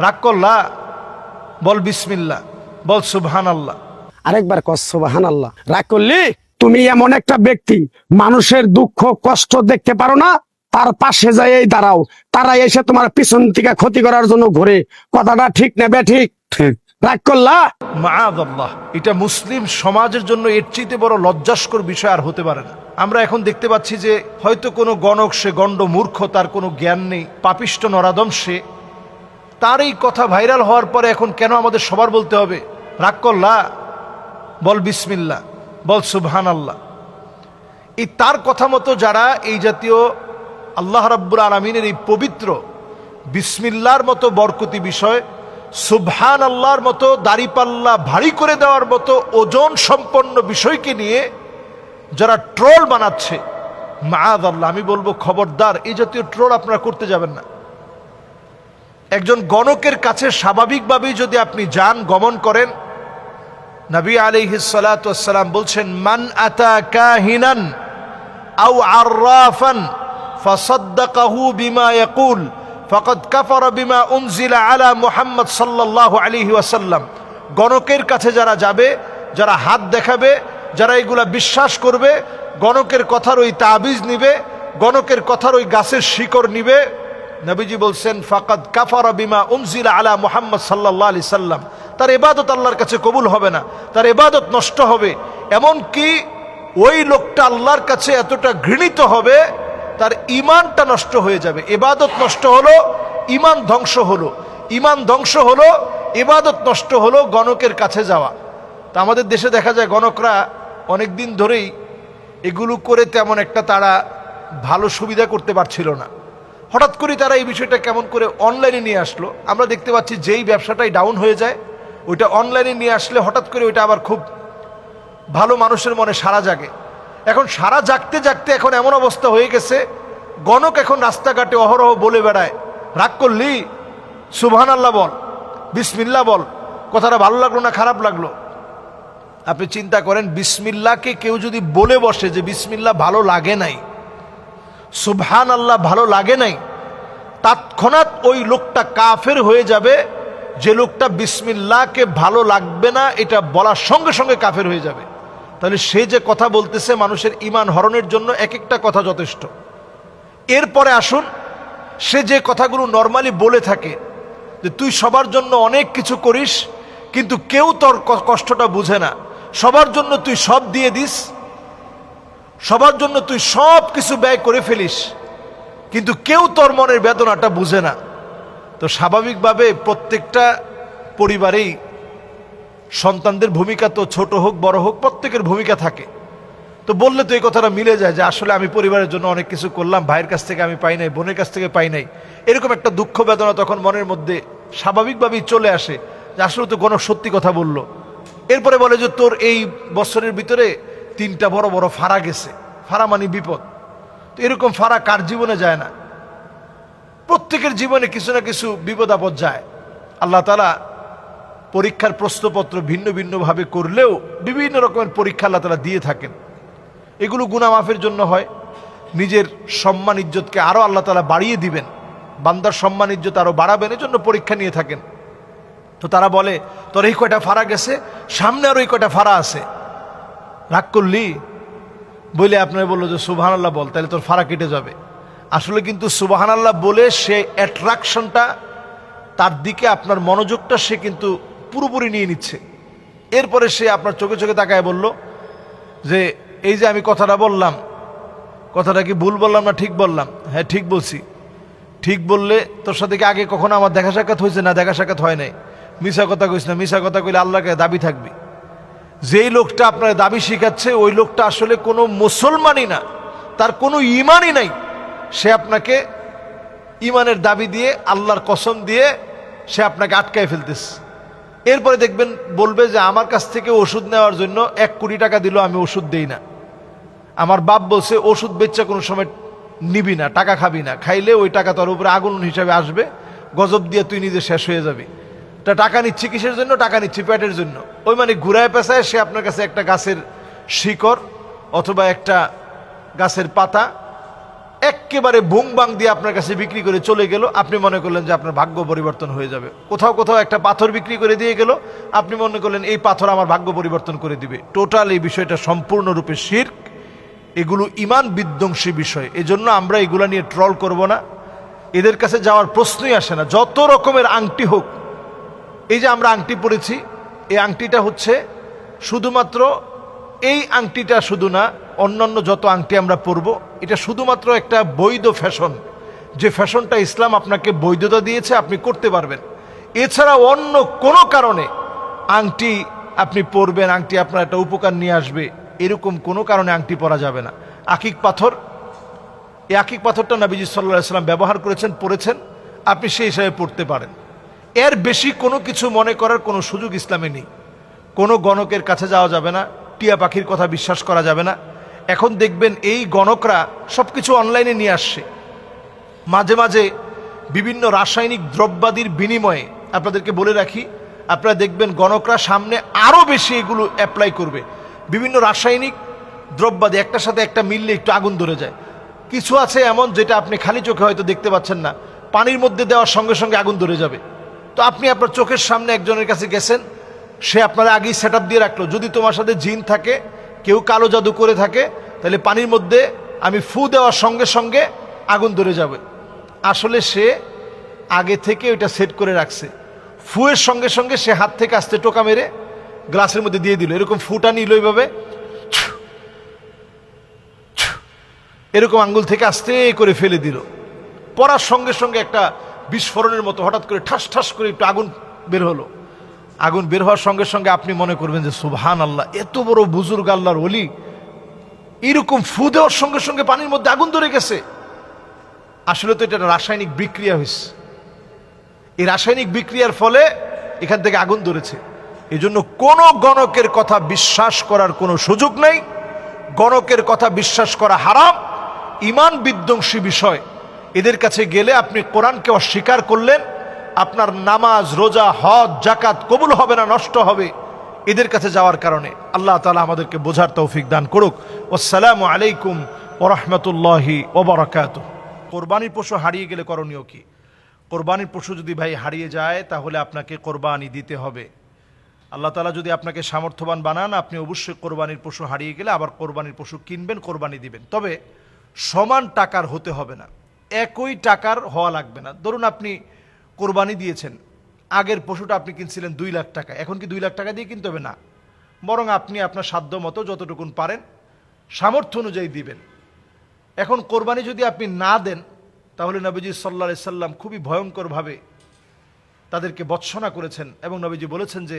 রাগ করলা, বল বিসমিল্লাহ, বল সুবহানাল্লাহ। আরেকবার কস সুবহানাল্লাহ। রাগ করলি? তুমি এমন একটা ব্যক্তি, মানুষের দুঃখ কষ্ট দেখতে পারো না, তার পাশে যাই দাঁড়াও, তারা এসে তোমার পিছন থেকে ক্ষতি করার জন্য ঘুরে। কথাটা ঠিক নেবে? ঠিক ঠিক। রাগ করলা? মাআযাল্লাহ, এটা মুসলিম সমাজের জন্য এর চেয়ে বড় লজ্জাস্কর বিষয় আর হতে পারে না। আমরা এখন দেখতে পাচ্ছি যে হয়তো কোনো গণক, সে গণ্ড মূর্খ, তার কোনো জ্ঞান নেই, পাপিষ্ট নরাদম সে, তার এই কথা ভাইরাল হওয়ার পরে এখন কেন আমাদের সবার বলতে হবে রাগ করলা, বল বিসমিল্লাহ, বল সুবহানাল্লাহ। এই তার কথা মতো যারা এই জাতীয় আল্লাহ রাব্বুল আলামিনের এই পবিত্র বিসমিল্লাহর মতো বরকতি বিষয়, সুবহানাল্লাহর মতো দাড়িপাল্লা ভারী করে দেওয়ার মতো ওজন সম্পন্ন বিষয়কে নিয়ে যারা ট্রোল বানাচ্ছে, মাআযাল্লাহ, আমি বলবো খবরদার, এই জাতীয় ট্রোল আপনারা করতে যাবেন না। একজন গণকের কাছে স্বাভাবিকভাবেই যদি আপনি যান, গমন করেন, নবী আলাইহিস সালাতু ওয়াস সালাম বলছেন, মান আতা কাহিনান আও আররাফান ফাসাদ্দাকাহু বিমা ইয়াকুল ফাকাদ কাফারা বিমা উনজিলা আলা মুহাম্মদ সাল্লাল্লাহু আলাইহি ওয়াসাল্লাম। গণকের কাছে যারা যাবে, যারা হাত দেখাবে, যারা এগুলা বিশ্বাস করবে, গণকের কথার ওই তাবিজ নিবে, গণকের কথার ওই গাছের শিকড় নিবে, নবীজি বলছেন ফাকাদ কাফারা বিমা উনজিলা আলা মুহাম্মদ সাল্লাল্লাহু আলাইহি সাল্লাম, তার ইবাদত আল্লাহর কাছে কবুল হবে না, তার ইবাদত নষ্ট হবে। এমন কি ওই লোকটা আল্লাহর কাছে এতটা ঘৃণিত হবে, তার ঈমানটা নষ্ট হয়ে যাবে। ইবাদত নষ্ট হলো, ঈমান ধ্বংস হলো, ঈমান ধ্বংস হলো, ইবাদত নষ্ট হলো, গণকের কাছে যাওয়া। তা আমাদের দেশে দেখা যায় গণকরা অনেক দিন ধরেই এগুলো করে তেমন একটা তারা ভালো সুবিধা করতে পারছিল না। হঠাৎ করে তারা এই বিষয়টা কেমন করে অনলাইনে নিয়ে আসলো। আমরা দেখতে পাচ্ছি যেই ব্যবসাটাই ডাউন হয়ে যায়, ওইটা অনলাইনে নিয়ে আসলে হঠাৎ করে ওইটা আবার খুব ভালো মানুষের মনে সাড়া জাগে। এখন সাড়া জাগতে জাগতে এখন এমন অবস্থা হয়ে গেছে, গণক এখন রাস্তাঘাটে অহরহ বলে বেড়ায়, রাগ করলি, সুবহানাল্লাহ বল, বিসমিল্লাহ বল। কথাটা ভালো লাগলো না খারাপ লাগলো? আপনি চিন্তা করেন, বিসমিল্লাহকে কেউ যদি বলে বসে যে বিসমিল্লাহ ভালো লাগে নাই, সুবহানাল্লাহ ভালো লাগে নাই, তৎক্ষণাৎ ওই লোকটা কাফের হয়ে যাবে। যে লোকটা বিসমিল্লাহকে ভালো লাগবে না এটা বলার সঙ্গে সঙ্গে কাফের হয়ে যাবে। তাহলে সে যে কথা বলতেছে মানুষের ঈমান হরণের জন্য এক একটা কথা যথেষ্ট। এরপরে আসুন, সে যে কথাগুলো নর্মালি বলে থাকে যে তুই সবার জন্য অনেক কিছু করিস কিন্তু কেউ তোর কষ্টটা বুঝে না, সবার জন্য তুই সব দিয়ে দিস, সবার জন্য তুই সব কিছু ব্যয় করে ফেলিস, কিন্তু কেউ তোর মনের বেদনাটা বুঝে না। তো স্বাভাবিকভাবে প্রত্যেকটা পরিবারেই সন্তানদের ভূমিকা তো ছোট হোক বড় হোক প্রত্যেকের ভূমিকা থাকে। তো বললে তো এই কথাটা মিলে যায় যে আসলে আমি পরিবারের জন্য অনেক কিছু করলাম, ভাইয়ের কাছ থেকে আমি পাই নাই, বোনের কাছ থেকে পাই নাই, এরকম একটা দুঃখ বেদনা তখন মনের মধ্যে স্বাভাবিকভাবেই চলে আসে যে আসলে তো কোনো সত্যি কথা বললো। এরপরে বলে যে তোর এই বছরের ভিতরে 3টা বড় বড় ফাড়া গেছে, ফাড়া মানে বিপদ। তো এরকম ফাড়া কার জীবনে যায় না? প্রত্যেকের জীবনে কিছু না কিছু বিপদ আপদ যায়। আল্লাহ তাআলা পরীক্ষার প্রশ্নপত্র ভিন্ন ভিন্নভাবে করলেও বিভিন্ন রকমের পরীক্ষা আল্লাহ তাআলা দিয়ে থাকেন। এগুলো গুনাহ মাফের জন্য হয়, নিজের সম্মান ইজ্জতকে আরও আল্লাহ তাআলা বাড়িয়ে দিবেন, বান্দার সম্মান ইজ্জত আরও বাড়াবেন, এজন্য পরীক্ষা নিয়ে থাকেন। তো তারা বলে তোর এই কয়টা ফাড়া গেছে, সামনে আরও এই কয়টা ফাড়া আছে, রাগ করলি বলে আপনার বললো যে সুবহানাল্লাহ বল, তাহলে তোর ফাড়া কেটে যাবে। আসলে কিন্তু সুবহানাল্লাহ বলে সে অ্যাট্রাকশনটা, তার দিকে আপনার মনোযোগটা সে কিন্তু পুরোপুরি নিয়ে নিচ্ছে। এরপরে সে আপনার চোখে চোখে তাকায় বলল যে এই যে আমি কথাটা বললাম, কথাটা কি ভুল বললাম না ঠিক বললাম? হ্যাঁ ঠিক বলছি। ঠিক বললে তোর সাথে কি আগে কখনো আমার দেখা সাক্ষাৎ হয়েছে? না, দেখা সাক্ষাৎ হয় নাই। মিশা কথা কইস না, মিশা কথা কইলে আল্লাহকে দাবি থাকবি। যেই লোকটা আপনার দাবি শিখাচ্ছে ওই লোকটা আসলে কোনো মুসলমানই না, তার কোনো ঈমানই নাই, সে আপনাকে ঈমানের দাবি দিয়ে আল্লাহর কসম দিয়ে সে আপনাকে আটকায় ফেলতেছে। এরপরে দেখবেন বলবে যে আমার কাছ থেকে ওষুধ নেওয়ার জন্য 1 কোটি টাকা দিল, আমি ওষুধ দেই না। আমার বাপ বলছে ওষুধ বেচা কোনো সময় নিবি না, টাকা খাবি না, খাইলে ওই টাকা তোর উপরে আগুন হিসাবে আসবে, গজব দিয়ে তুই নিজে শেষ হয়ে যাবি। তা টাকা নিচ্ছি কিসের জন্য? টাকা নিচ্ছি পেটের জন্য। ওই মানে ঘুরায় পেঁচায় সে আপনার কাছে একটা গাছের শিকড় অথবা একটা গাছের পাতা এক্কেবারে বুং বাং দিয়ে আপনার কাছে বিক্রি করে চলে গেল, আপনি মনে করলেন যে আপনার ভাগ্য পরিবর্তন হয়ে যাবে। কোথাও কোথাও একটা পাথর বিক্রি করে দিয়ে গেল, আপনি মনে করলেন এই পাথর আমার ভাগ্য পরিবর্তন করে দিবে। টোটাল এই বিষয়টা সম্পূর্ণরূপে শিরক, এগুলো ঈমান বিধ্বংসী বিষয়। এজন্য আমরা এগুলা নিয়ে ট্রল করব না, এদের কাছে যাওয়ার প্রশ্নই আসে না। যত রকমের আংটি হোক, এই যে আমরা আংটি পরেছি, এই আংটিটা হচ্ছে শুধুমাত্র, এই আংটিটা শুধু না, অন্যান্য যত আংটি আমরা পরব, এটা শুধুমাত্র একটা বৈধ ফ্যাশন, যে ফ্যাশনটা ইসলাম আপনাকে বৈধতা দিয়েছে, আপনি করতে পারবেন। এছাড়া অন্য কোনো কারণে আংটি আপনি পরবেন, আংটি আপনার একটা উপকার নিয়ে আসবে, এরকম কোনো কারণে আংটি পরা যাবে না। আকিক পাথর, এই আকিক পাথরটা নবীজি সাল্লাল্লাহু আলাইহি সাল্লাম ব্যবহার করেছেন, পড়েছেন, আপনি সেই হিসাবে পড়তে পারেন। এর বেশি কোনো কিছু মনে করার কোনো সুযোগ ইসলামে নেই। কোনো গণকের কাছে যাওয়া যাবে না, টিয়া পাখির কথা বিশ্বাস করা যাবে না। এখন দেখবেন এই গণকরা সব কিছু অনলাইনে নিয়ে আসছে। মাঝে মাঝে বিভিন্ন রাসায়নিক দ্রব্যাদির বিনিময়ে, আপনাদেরকে বলে রাখি, আপনারা দেখবেন গণকরা সামনে আরও বেশি এগুলো অ্যাপ্লাই করবে। বিভিন্ন রাসায়নিক দ্রব্যাদি একটার সাথে একটা মিললে একটু আগুন ধরে যায়। কিছু আছে এমন যেটা আপনি খালি চোখে হয়তো দেখতে পাচ্ছেন না, পানির মধ্যে দেওয়ার সঙ্গে সঙ্গে আগুন ধরে যাবে। তো আপনি আপনার চোখের সামনে একজনের কাছে গেছেন, সে আপনার আগেই সেট আপ দিয়ে রাখলো, যদি তোমার সাথে জিন থাকে, কেউ কালো জাদু করে থাকে, তাহলে পানির মধ্যে আমি ফু দেওয়ার সঙ্গে সঙ্গে আগুন ধরে যাবে। আসলে সে আগে থেকে ওইটা সেট করে রাখছে। ফুয়ের সঙ্গে সঙ্গে সে হাত থেকে আস্তে টোকা মেরে গ্লাসের মধ্যে দিয়ে দিল, এরকম ফুটা নিল এইভাবে, এরকম আঙ্গুল থেকে আস্তে করে ফেলে দিল। পড়ার সঙ্গে সঙ্গে একটা বিস্ফোরণের মতো হঠাৎ করে ঠাস ঠাস করে একটু আগুন বের হলো। আগুন বের হওয়ার সঙ্গে সঙ্গে আপনি মনে করবেন যে সুবহান আল্লাহ, এত বড় বুজুর্গ আল্লাহর ওলি, এরকম ফু দেওয়ার সঙ্গে সঙ্গে পানির মধ্যে আগুন ধরে গেছে। আসলে তো এটা রাসায়নিক বিক্রিয়া হয়েছে। এই রাসায়নিক বিক্রিয়ার ফলে এখান থেকে আগুন ধরেছে। এই জন্য কোনো গণকের কথা বিশ্বাস করার কোনো সুযোগ নেই। গণকের কথা বিশ্বাস করা হারাম, ঈমান বিধ্বংসী বিষয়। এদের কাছে গেলে আপনি কোরআনকে অস্বীকার করলেন, আপনার নামাজ, রোজা, হজ, জাকাত কবুল হবে না, নষ্ট হবে এদের কাছে যাওয়ার কারণে। আল্লাহ তাআলা আমাদেরকে বোঝার তৌফিক দান করুক। আসসালামু আলাইকুম ওয়া রাহমাতুল্লাহি ওয়া বারাকাতুহু। কোরবানির পশু হারিয়ে গেলে করণীয় কি? কোরবানির পশু যদি ভাই হারিয়ে যায়, তাহলে আপনাকে কোরবানি দিতে হবে। আল্লাহ তাআলা যদি আপনাকে সামর্থ্যবান বানান, আপনি অবশ্যই কোরবানির পশু হারিয়ে গেলে আবার কোরবানির পশু কিনবেন, কোরবানি দিবেন। তবে সমান টাকার হতে হবে না, একই টাকার হওয়া লাগবে না। ধরুন আপনি কোরবানি দিয়েছেন, আগের পশুটা আপনি কিনছিলেন 2 লাখ টাকা, এখন কি 2 লাখ টাকা দিয়ে কিনতে হবে? না, বরং আপনি আপনার সাধ্য মতো যতটুকুন পারেন সামর্থ্য অনুযায়ী দিবেন। এখন কোরবানি যদি আপনি না দেন, তাহলে নবীজি সাল্লাল্লাহু আলাইহি সাল্লাম খুবই ভয়ঙ্করভাবে তাদেরকে ভৎসনা করেছেন, এবং নবীজি বলেছেন যে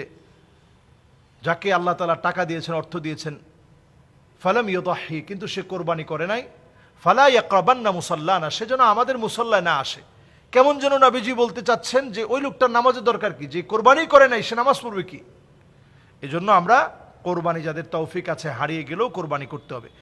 যাকে আল্লাহ তাআলা টাকা দিয়েছেন, অর্থ দিয়েছেন, ফালাম ইউদাহি, কিন্তু সে কোরবানি করে নাই, ফালা ইয়াকরাবান্না মুসাল্লানা, সে যেন আমাদের মুসল্লায় না আসে। কেমন যেন নবীজি বলতে চাচ্ছেন যে ওই লোকটার নামাজের দরকার কি, যে কোরবানি করে নাই সে নামাজ পড়বে কি? এজন্য আমরা কোরবানি, যাদের তৌফিক আছে হারিয়ে গেলেও কোরবানি করতে হবে।